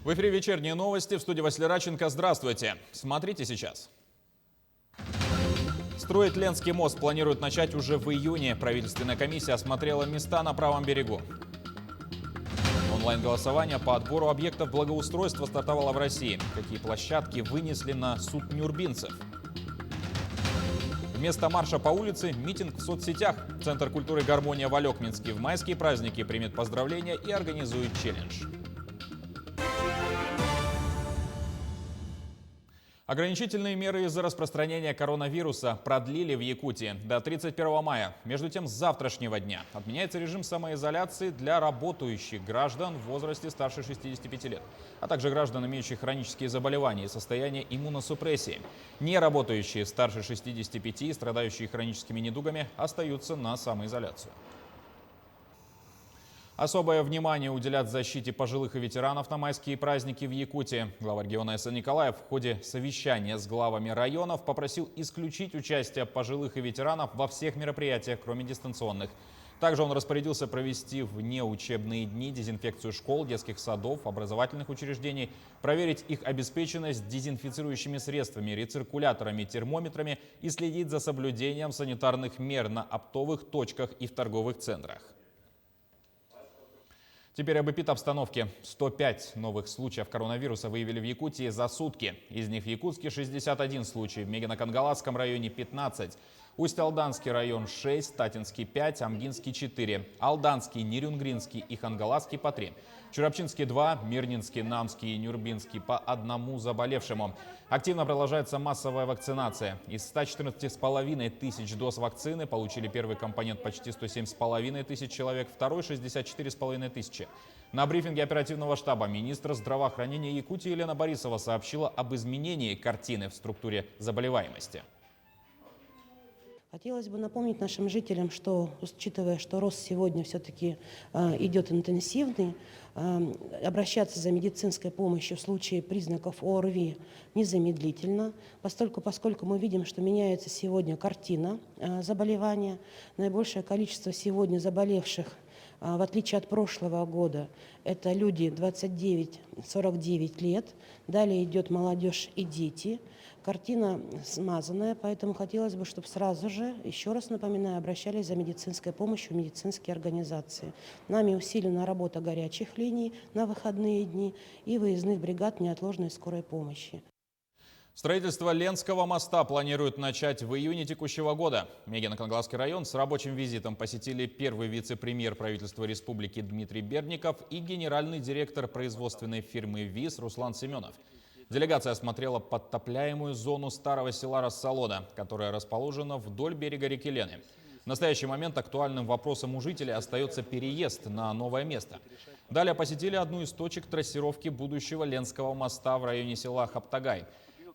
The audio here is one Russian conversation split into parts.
В эфире вечерние новости. В студии Василий Раченко. Здравствуйте. Смотрите сейчас. Строить Ленский мост планируют начать уже в июне. Правительственная комиссия осмотрела места на правом берегу. Онлайн-голосование по отбору объектов благоустройства стартовало в России. Какие площадки вынесли на суд нюрбинцев? Вместо марша по улице – митинг в соцсетях. Центр культуры «Гармония» в Алекминске в майские праздники примет поздравления и организует челлендж. Ограничительные меры из-за распространения коронавируса продлили в Якутии до 31 мая. Между тем, с завтрашнего дня отменяется режим самоизоляции для работающих граждан в возрасте старше 65 лет, а также граждан, имеющих хронические заболевания и состояние иммуносупрессии. Неработающие старше 65 и страдающие хроническими недугами остаются на самоизоляцию. Особое внимание уделят защите пожилых и ветеранов на майские праздники в Якутии. Глава региона С.Н. Николаев в ходе совещания с главами районов попросил исключить участие пожилых и ветеранов во всех мероприятиях, кроме дистанционных. Также он распорядился провести в неучебные дни дезинфекцию школ, детских садов, образовательных учреждений, проверить их обеспеченность дезинфицирующими средствами, рециркуляторами, термометрами и следить за соблюдением санитарных мер на оптовых точках и в торговых центрах. Теперь об эпидобстановке. 105 новых случаев коронавируса выявили в Якутии за сутки. Из них в Якутске 61 случай, в Мегино-Кангаласском районе 15, Усть-Алданский район 6, Татинский 5, Амгинский 4, Алданский, Нерюнгринский и Хангаласский по 3, Чурапчинский 2, Мирнинский, Намский и Нюрбинский по 1 заболевшему. Активно продолжается массовая вакцинация. Из 114,5 тысяч доз вакцины получили первый компонент почти 107,5 тысяч человек, второй 64,5 тысячи. На брифинге оперативного штаба министра здравоохранения Якутии Елена Борисова сообщила об изменении картины в структуре заболеваемости. Хотелось бы напомнить нашим жителям, что, учитывая, что рост сегодня все-таки идет интенсивный, обращаться за медицинской помощью в случае признаков ОРВИ незамедлительно, поскольку мы видим, что меняется сегодня картина заболевания. Наибольшее количество сегодня заболевших, в отличие от прошлого года, это люди 29-49 лет, далее идет молодежь и дети. Картина смазанная, поэтому хотелось бы, чтобы сразу же, еще раз напоминаю, обращались за медицинской помощью в медицинские организации. Нами усилена работа горячих линий на выходные дни и выездных бригад неотложной скорой помощи. Строительство Ленского моста планируют начать в июне текущего года. Мегино-Кангаласский район с рабочим визитом посетили первый вице-премьер правительства республики Дмитрий Бердников и генеральный директор производственной фирмы ВИЗ Руслан Семенов. Делегация осмотрела подтопляемую зону старого села Рассолода, которая расположена вдоль берега реки Лены. В настоящий момент актуальным вопросом у жителей остается переезд на новое место. Далее посетили одну из точек трассировки будущего Ленского моста в районе села Хаптагай.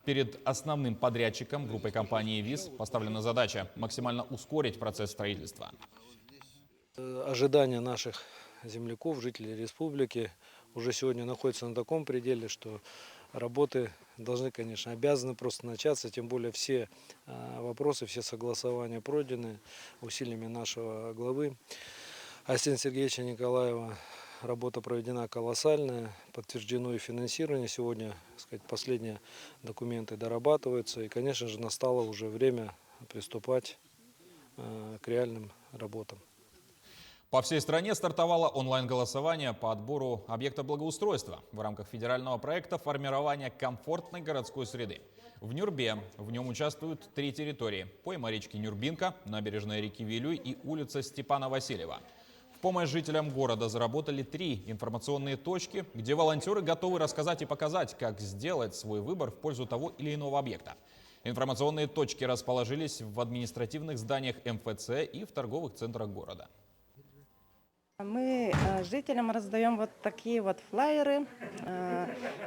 Перед основным подрядчиком, группой компании ВИЗ, поставлена задача максимально ускорить процесс строительства. Ожидания наших земляков, жителей республики, уже сегодня находятся на таком пределе, что работы должны, конечно, обязаны просто начаться, тем более все вопросы, все согласования пройдены усилиями нашего главы Арсения Сергеевича Николаева. Работа проведена колоссальная, подтверждено и финансирование. Сегодня, так сказать, последние документы дорабатываются. И, конечно же, настало уже время приступать к реальным работам. По всей стране стартовало онлайн-голосование по отбору объекта благоустройства в рамках федерального проекта формирования комфортной городской среды. В Нюрбе в нем участвуют 3 территории – пойма речки Нюрбинка, набережная реки Вилюй и улица Степана Васильева. В помощь жителям города заработали 3 информационные точки, где волонтеры готовы рассказать и показать, как сделать свой выбор в пользу того или иного объекта. Информационные точки расположились в административных зданиях МФЦ и в торговых центрах города. Мы жителям раздаем вот такие вот флаеры.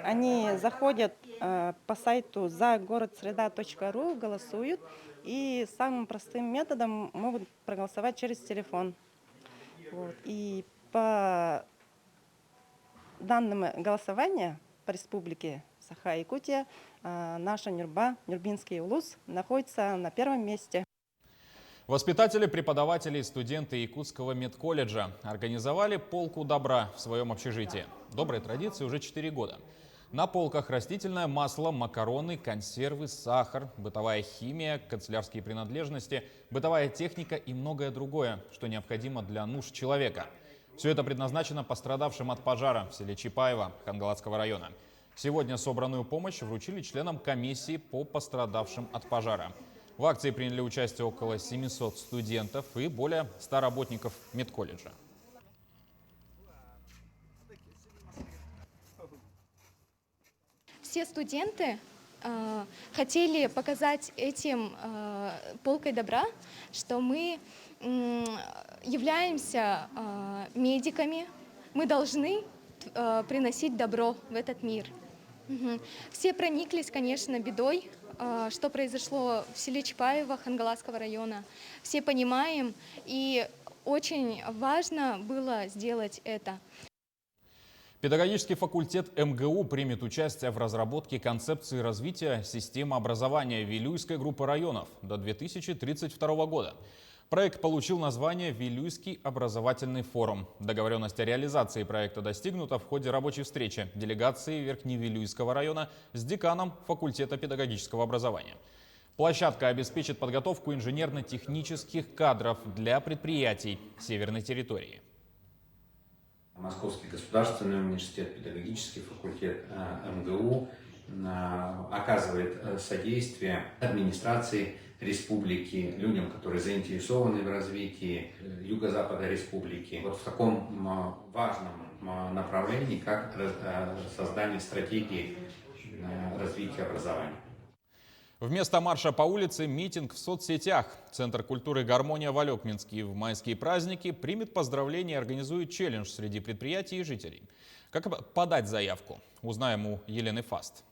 Они заходят по сайту загородсреда.ру, голосуют и самым простым методом могут проголосовать через телефон. Вот. И по данным голосования по республике Саха-Якутия наша Нюрба, Нюрбинский улус, находится на 1-м месте. Воспитатели, преподаватели и студенты Якутского медколледжа организовали полку добра в своем общежитии. Доброй традиции уже 4 года. На полках растительное масло, макароны, консервы, сахар, бытовая химия, канцелярские принадлежности, бытовая техника и многое другое, что необходимо для нужд человека. Все это предназначено пострадавшим от пожара в селе Чапаево Хангалатского района. Сегодня собранную помощь вручили членам комиссии по пострадавшим от пожара. В акции приняли участие около 700 студентов и более 100 работников медколледжа. Все студенты хотели показать этим полкой добра, что мы являемся медиками, мы должны приносить добро в этот мир. Все прониклись, конечно, бедой, что произошло в селе Чапаево Хангалатского района. Все понимаем, и очень важно было сделать это. Педагогический факультет МГУ примет участие в разработке концепции развития системы образования Вилюйской группы районов до 2032 года. Проект получил название «Вилюйский образовательный форум». Договоренность о реализации проекта достигнута в ходе рабочей встречи делегации Верхневилюйского района с деканом факультета педагогического образования. Площадка обеспечит подготовку инженерно-технических кадров для предприятий северной территории. Московский государственный университет, педагогический факультет МГУ оказывает содействие администрации республики, людям, которые заинтересованы в развитии юго-запада республики. Вот в таком важном направлении, как создание стратегии развития образования. Вместо марша по улице митинг в соцсетях. Центр культуры «Гармония» в Алекминске в майские праздники примет поздравления и организует челлендж среди предприятий и жителей. Как подать заявку? Узнаем у Елены Фаст.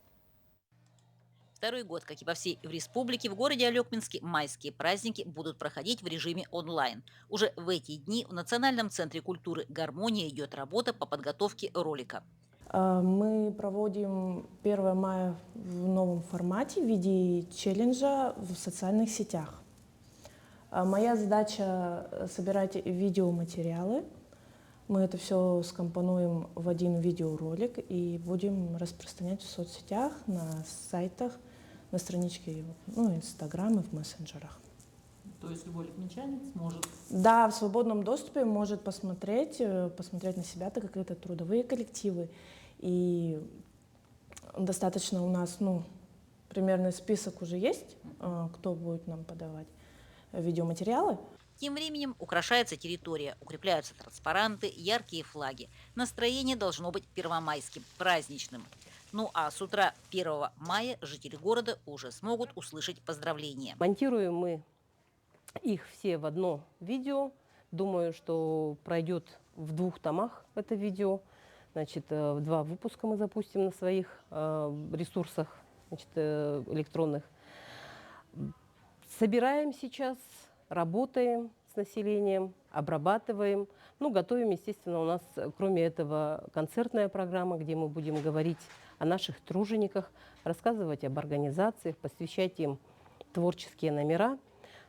Второй год, как и по всей республике, в городе Алекминске майские праздники будут проходить в режиме онлайн. Уже в эти дни в Национальном центре культуры «Гармония» идет работа по подготовке ролика. Мы проводим 1 мая в новом формате в виде челленджа в социальных сетях. Моя задача – собирать видеоматериалы. Мы это все скомпонуем в один видеоролик и будем распространять в соцсетях, на сайтах, на страничке Инстаграм и в мессенджерах. То есть любой липничанин сможет? Да, в свободном доступе может посмотреть на себя, так как это трудовые коллективы. И достаточно у нас, примерный список уже есть, кто будет нам подавать видеоматериалы. Тем временем украшается территория, укрепляются транспаранты, яркие флаги. Настроение должно быть первомайским, праздничным. Ну а с утра 1 мая жители города уже смогут услышать поздравления. Монтируем мы их все в одно видео. Думаю, что пройдет в 2 томах это видео. Значит, 2 выпуска мы запустим на своих ресурсах, электронных. Собираем сейчас, работаем с населением, обрабатываем. Готовим, естественно, у нас, кроме этого, концертная программа, где мы будем говорить о наших тружениках, рассказывать об организациях, посвящать им творческие номера.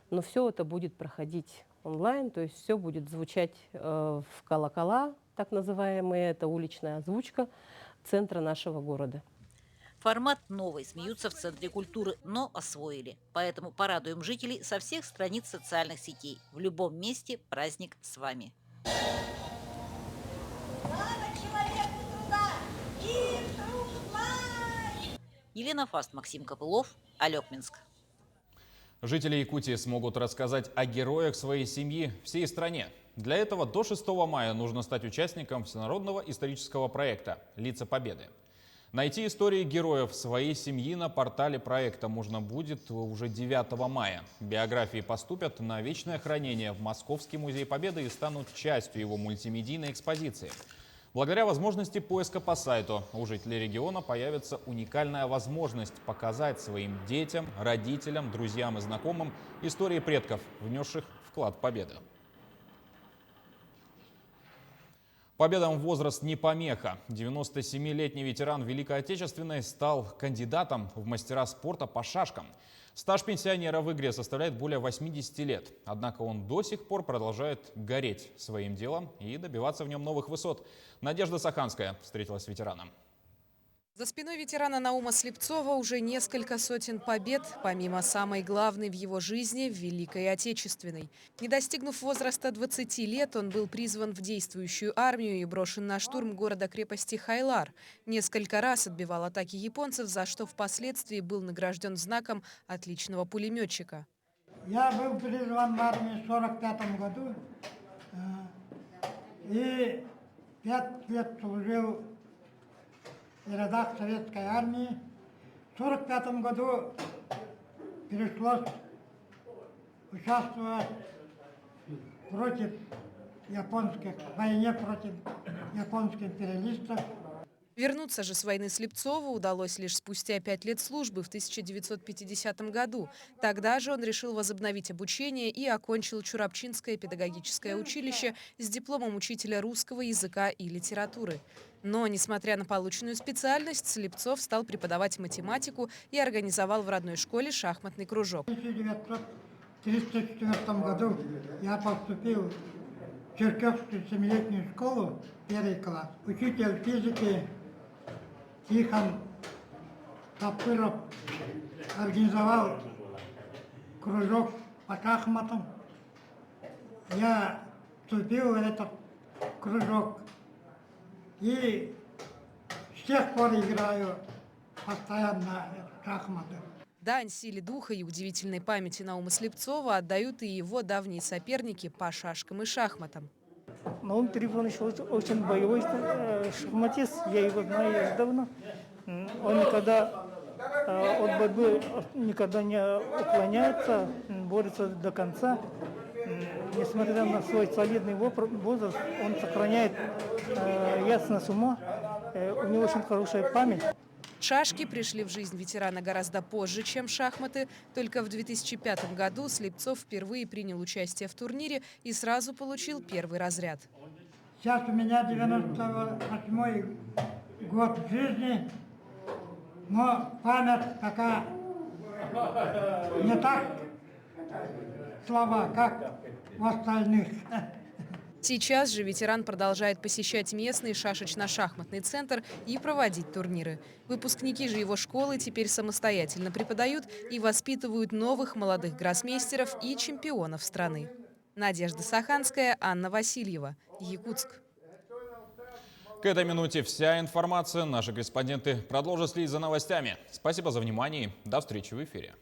Но все это будет проходить онлайн, то есть все будет звучать в колокола, так называемые, это уличная озвучка центра нашего города. Формат новый, смеются в Центре культуры, но освоили. Поэтому порадуем жителей со всех страниц социальных сетей. В любом месте праздник с вами. Елена Фаст, Максим Копылов, Алекминск. Жители Якутии смогут рассказать о героях своей семьи всей стране. Для этого до 6 мая нужно стать участником всенародного исторического проекта «Лица Победы». Найти истории героев своей семьи на портале проекта можно будет уже 9 мая. Биографии поступят на вечное хранение в Московский музей Победы и станут частью его мультимедийной экспозиции. Благодаря возможности поиска по сайту у жителей региона появится уникальная возможность показать своим детям, родителям, друзьям и знакомым истории предков, внесших вклад в победу. Победам возраст не помеха. 97-летний ветеран Великой Отечественной стал кандидатом в мастера спорта по шашкам. Стаж пенсионера в игре составляет более 80 лет. Однако он до сих пор продолжает гореть своим делом и добиваться в нем новых высот. Надежда Саханская встретилась с ветераном. За спиной ветерана Наума Слепцова уже несколько сотен побед, помимо самой главной в его жизни – в Великой Отечественной. Не достигнув возраста 20 лет, он был призван в действующую армию и брошен на штурм города-крепости Хайлар. Несколько раз отбивал атаки японцев, за что впоследствии был награжден знаком отличного пулеметчика. Я был призван в армию в 1945 году и 5 лет служил в рядах советской армии. В 1945 году пришлось участвовать против японских, в войне против японских империалистов. Вернуться же с войны Слепцову удалось лишь спустя 5 лет службы в 1950 году. Тогда же он решил возобновить обучение и окончил Чурапчинское педагогическое училище с дипломом учителя русского языка и литературы. Но, несмотря на полученную специальность, Слепцов стал преподавать математику и организовал в родной школе шахматный кружок. В 1934 году я поступил в Черкесскую 7-летнюю школу, 1 класс. Учитель физики Тихон Тапыров организовал кружок по шахматам. Я вступил в этот кружок и с тех пор играю постоянно в шахматы. Дань силе духа и удивительной памяти Наума Слепцова отдают и его давние соперники по шашкам и шахматам. Наум Трифонович очень боевой шахматист, я его знаю давно. Он никогда от борьбы никогда не уклоняется, борется до конца. Несмотря на свой солидный возраст, он сохраняет ясность ума, у него очень хорошая память. Шашки пришли в жизнь ветерана гораздо позже, чем шахматы. Только в 2005 году Слепцов впервые принял участие в турнире и сразу получил первый разряд. Сейчас у меня 98-й год жизни, но память пока не так слаба, как у остальных. Сейчас же ветеран продолжает посещать местный шашечно-шахматный центр и проводить турниры. Выпускники же его школы теперь самостоятельно преподают и воспитывают новых молодых гроссмейстеров и чемпионов страны. Надежда Саханская, Анна Васильева, Якутск. К этой минуте вся информация. Наши корреспонденты продолжат следить за новостями. Спасибо за внимание. До встречи в эфире.